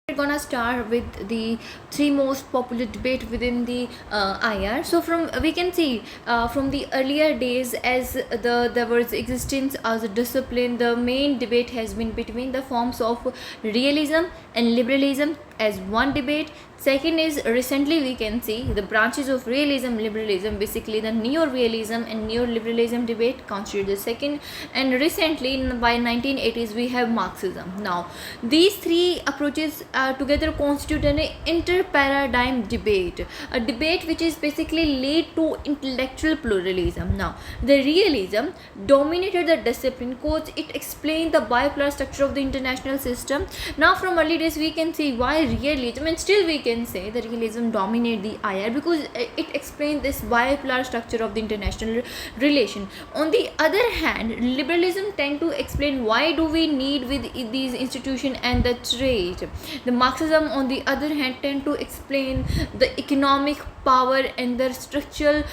We're gonna start with the three most popular debate within the IR. So from we can see from the earlier days, as there was existence as a discipline, the main debate has been between the forms of realism and liberalism as one debate. Second is recently we can see the branches of realism, liberalism, basically the neo-realism and neo-liberalism debate constitute the second. And recently by 1980s we have Marxism. Now these three approaches together constitute an inter-paradigm debate, a debate which is basically lead to intellectual pluralism. Now the realism dominated the discipline because it explained the bipolar structure of the international system. Now from early days we can see why realism, and still we can say that realism dominate the IR because it explains this bipolar structure of the international relation. On the other hand, liberalism tend to explain why do we need with these institutions and the trade. The Marxism on the other hand tend to explain the economic power and the structural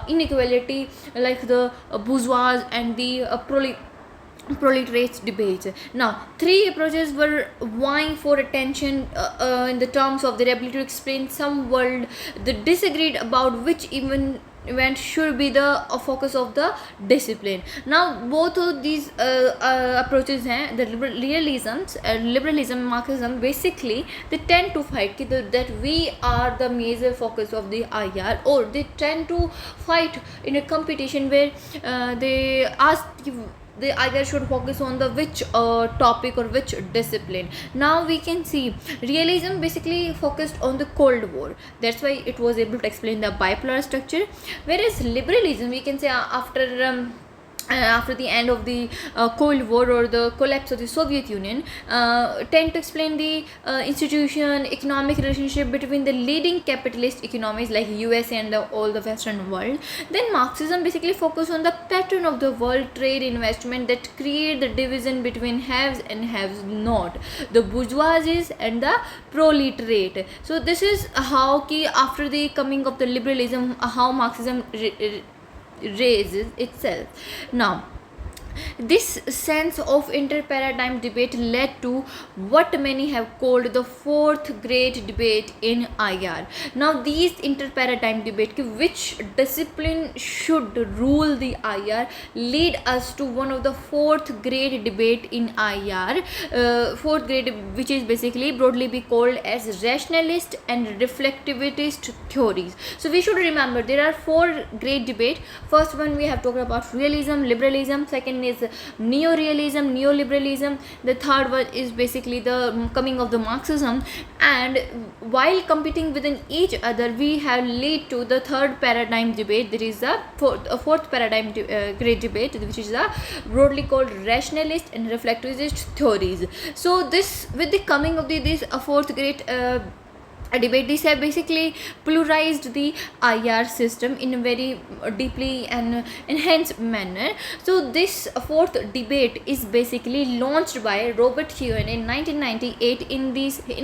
inequality, like the bourgeois and the proletariat debates. Now three approaches were vying for attention in the terms of their ability to explain some world. They disagreed about which event should be the focus of the discipline. Now both of these approaches हैं, the liberalism, Marxism, basically they tend to fight that we are the major focus of the IR, or they tend to fight in a competition where they ask they either should focus on the which topic or which discipline. Now we can see realism basically focused on the Cold War, that's why it was able to explain the bipolar structure, whereas liberalism we can say after the end of the Cold War or the collapse of the Soviet Union, tend to explain the institution, economic relationship between the leading capitalist economies like US and all the Western world. Then Marxism basically focus on the pattern of the world trade investment that create the division between haves and haves not, the bourgeoisies and the proletariat. So this is how after the coming of the liberalism, how Marxism raises itself. Now this sense of inter-paradigm debate led to what many have called the fourth great debate in IR. Now these inter-paradigm debate, which discipline should rule the IR, lead us to one of the fourth great debate in IR, fourth great, which is basically broadly be called as rationalist and reflectivist theories. So we should remember there are four great debate. First one we have talked about realism, liberalism. Second is neo-realism, neoliberalism. The third one is basically the coming of the Marxism, and while competing within each other we have lead to the third paradigm debate. There is a fourth paradigm great debate, which is broadly called rationalist and reflectivist theories. So this, with the coming of this fourth great debate, these have basically pluralized the IR system in a very deeply and enhanced manner. So this fourth debate is basically launched by Robert Kuhn in 1998 in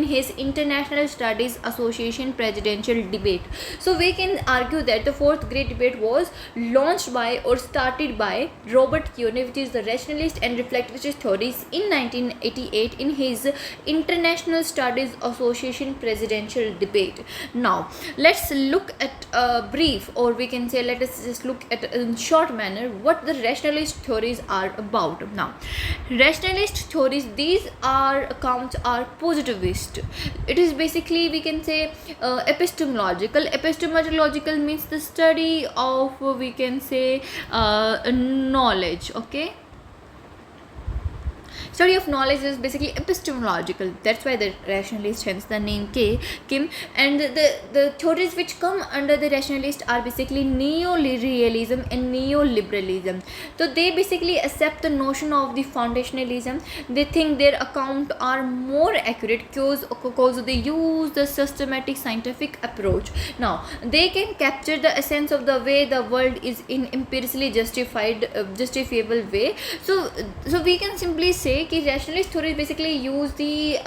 his International Studies Association presidential debate. So we can argue that the fourth great debate was launched by or started by Robert Kuhn, which is the rationalist and reflectivist theories, in 1988 in his International Studies Association presidential debate. Now let's look at a brief, or we can say let us just look at in short manner what the rationalist theories are about. Now rationalist theories, these accounts are positivist. It is basically we can say epistemological means the study of we can say knowledge. Okay, study of knowledge is basically epistemological, that's why the rationalist, hence the name Kim. And the theories which come under the rationalist are basically neo-realism and neoliberalism. So they basically accept the notion of the foundationalism. They think their account are more accurate because they use the systematic scientific approach. Now they can capture the essence of the way the world is in empirically justifiable way. So we can simply say कि rationalist theories basically use the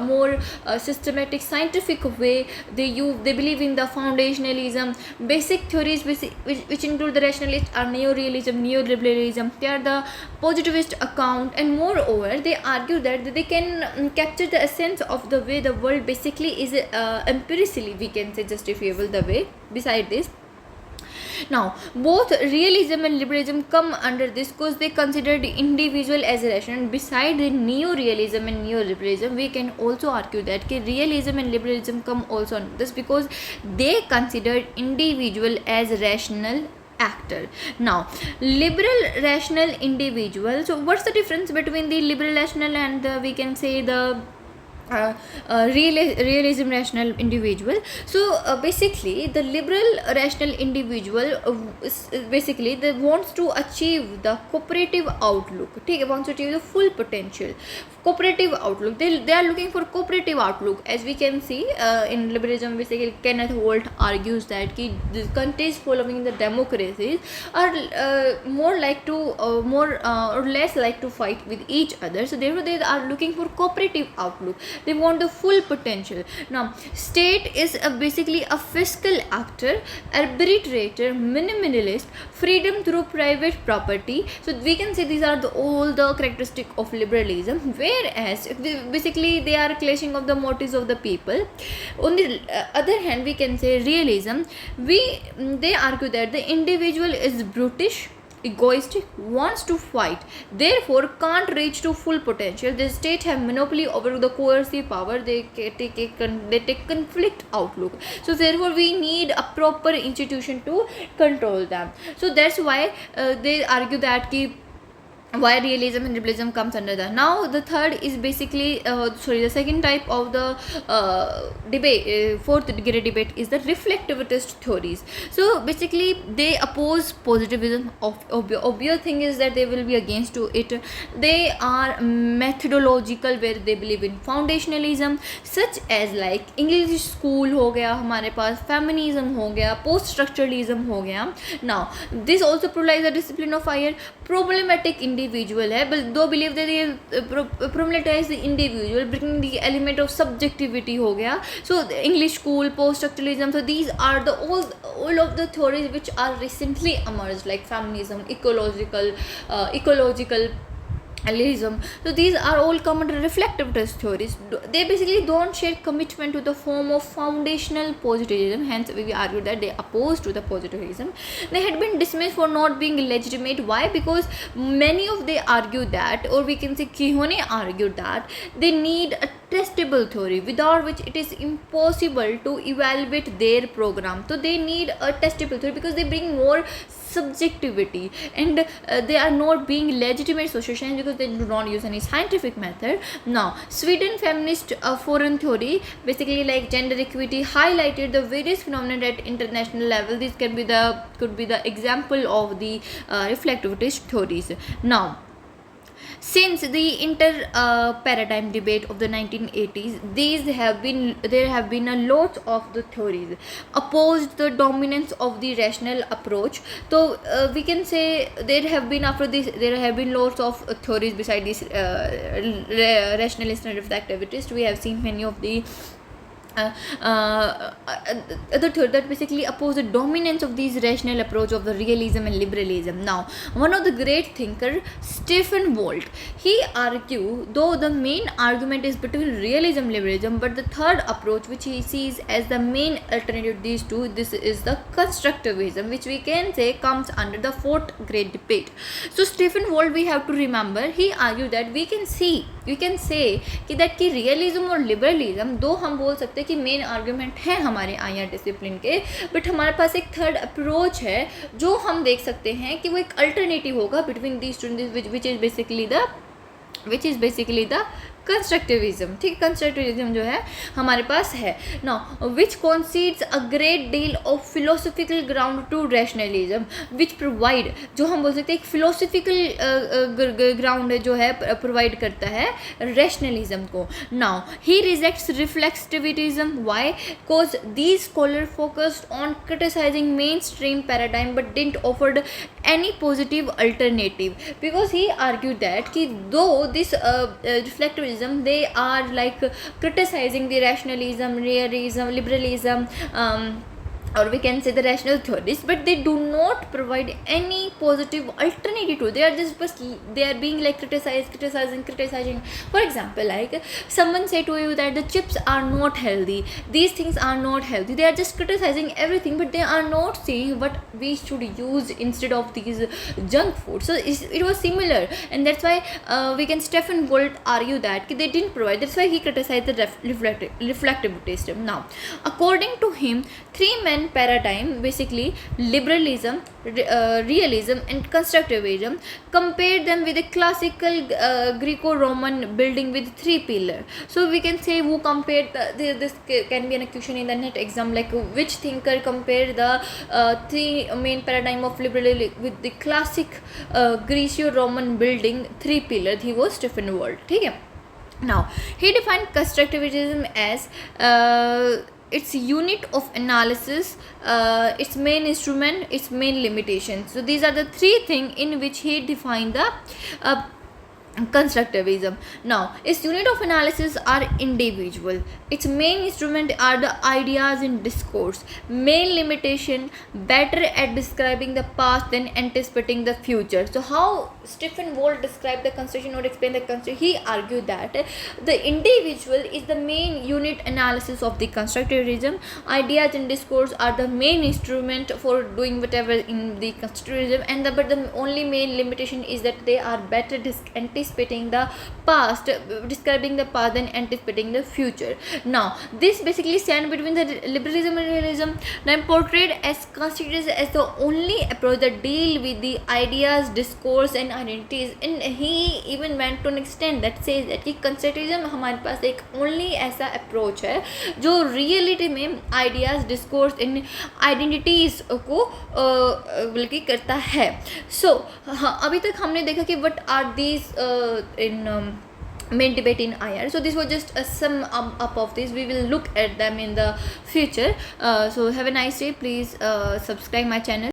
more systematic scientific way. They believe in the foundationalism. Basic theories which include the rationalist are neorealism, neoliberalism. They are the positivist account, and moreover they argue that they can capture the essence of the way the world basically is empirically, we can say, justifiable the way. Beside this, now both realism and liberalism come under this because they consider the individual as rational. Beside the neo-realism and neoliberalism, we can also argue that realism and liberalism come also under this because they consider individual as rational actor. Now liberal rational individual, so what's the difference between the liberal rational and the, we can say, the realism rational individual? So basically the liberal rational individual basically they wants to achieve the cooperative outlook, okay, wants to achieve the full potential cooperative outlook. They are looking for cooperative outlook. As we can see in liberalism, basically Kenneth Holt argues that the countries following the democracies are more like to more or less like to fight with each other, so therefore they are looking for cooperative outlook. They want the full potential. Now state is basically a fiscal actor, arbitrator, minimalist, freedom through private property. So we can say these are all the characteristics of liberalism, whereas basically they are clashing of the motives of the people. On the other hand, we can say realism, they argue that the individual is brutish, egoistic, wants to fight, therefore can't reach to full potential. The state have monopoly over the coercive power. They take conflict outlook, so therefore we need a proper institution to control them. So that's why they argue that why realism and liberalism comes under that. Now the third is basically the second type of the debate, fourth great debate, is the reflectivist theories. So basically they oppose positivism. Obvious thing is that they will be against to it. They are methodological, where they believe in foundationalism, such as like English school हो गया हमारे पास, feminism हो गया, post structuralism हो गया. Now this also provides the discipline of fire. Problematic individual है, but though believe that they problematize the individual, bringing the element of subjectivity हो गया. So the English school, post structuralism, so these are the all of the theories which are recently emerged, like feminism, ecological realism. So these are all common reflectivist theories. They basically don't share commitment to the form of foundational positivism, hence we argue that they oppose to the positivism. They had been dismissed for not being legitimate. Why? Because many of they argue that, or we can say Kihone argued that they need a testable theory without which it is impossible to evaluate their program. So they need a testable theory because they bring more subjectivity, and they are not being legitimate social science because they do not use any scientific method. Now Sweden feminist foreign theory, basically like gender equity, highlighted the various phenomena at international level. This could be the example of the reflectivist theories. Now since the paradigm debate of the 1980s, there have been a lot of the theories opposed the dominance of the rational approach. So we can say there have been lots of theories beside this rationalist and reflectivist. We have seen many of the other theory that basically oppose the dominance of these rational approach of the realism and liberalism. Now one of the great thinker, Stephen Walt, he argue, though the main argument is between realism and liberalism, but the third approach which he sees as the main alternative to these two, this is the constructivism, which we can say comes under the fourth great debate. So Stephen Walt, we have to remember, he argued that we can say that कि realism और liberalism दो हम बोल सकते हैं कि main argument है हमारे आईआर डिसिप्लिन के, बट हमारे पास एक थर्ड अप्रोच है जो हम देख सकते हैं कि वो एक अल्टरनेटिव होगा between these two, which is basically the constructivism. ठीक, कंस्ट्रक्टिविज्म जो है हमारे पास है now, which concedes a great deal of philosophical ground to rationalism, which provide, जो हम बोल सकते हैं एक फिलोसफिकल ग्राउंड जो है प्रोवाइड करता है रैशनलिज्म को. Now he rejects reflectivism. Why? Because these scholar focused on criticizing mainstream paradigm but didn't offered any positive alternative, because he argued that ki though this reflectivism, they are like criticizing the rationalism, realism, liberalism, or we can say the rational theories, but they do not provide any positive alternative to. They are just they are being like criticizing. For example, like someone say to you that the chips are not healthy, these things are not healthy, they are just criticizing everything, but they are not saying what we should use instead of these junk food. So it was similar, and that's why we can Stephen Wold argue that they didn't provide. That's why he criticized the reflectivity system. Now, according to him, three main paradigm, basically liberalism, realism, and constructivism, compare them with a classical Greco-Roman building with three pillars. So we can say who compared this can be an question in the net exam, like which thinker compared the three main paradigm of liberalism with the classic Greco-Roman building three pillars. He was Stephen Wold. Okay. Now, he defined constructivism as its unit of analysis, its main instrument, its main limitation. So these are the three things in which he defined the constructivism. Now, its unit of analysis are individual, its main instrument are the ideas in discourse, main limitation, better at describing the past than anticipating the future. So how Stephen Wold described the construction or explain the construction, he argued that the individual is the main unit analysis of the constructivism, ideas in discourse are the main instrument for doing whatever in the constructivism, and but the only main limitation is that they are better anticipating the past, describing the past and anticipating the future. Now, this basically stand between the liberalism and realism. Now, portrayed as constructivism as the only approach that deal with the ideas, discourse and identities. And he even went to an extent that says that कि constructivism हमारे पास एक only ऐसा approach है जो reality में ideas, discourse and identities को बल्कि करता है. So हाँ, अभी तक हमने देखा कि what are these in main debate in IR. So this was just a sum up of this. We will look at them in the future. So have a nice day. Please subscribe my channel.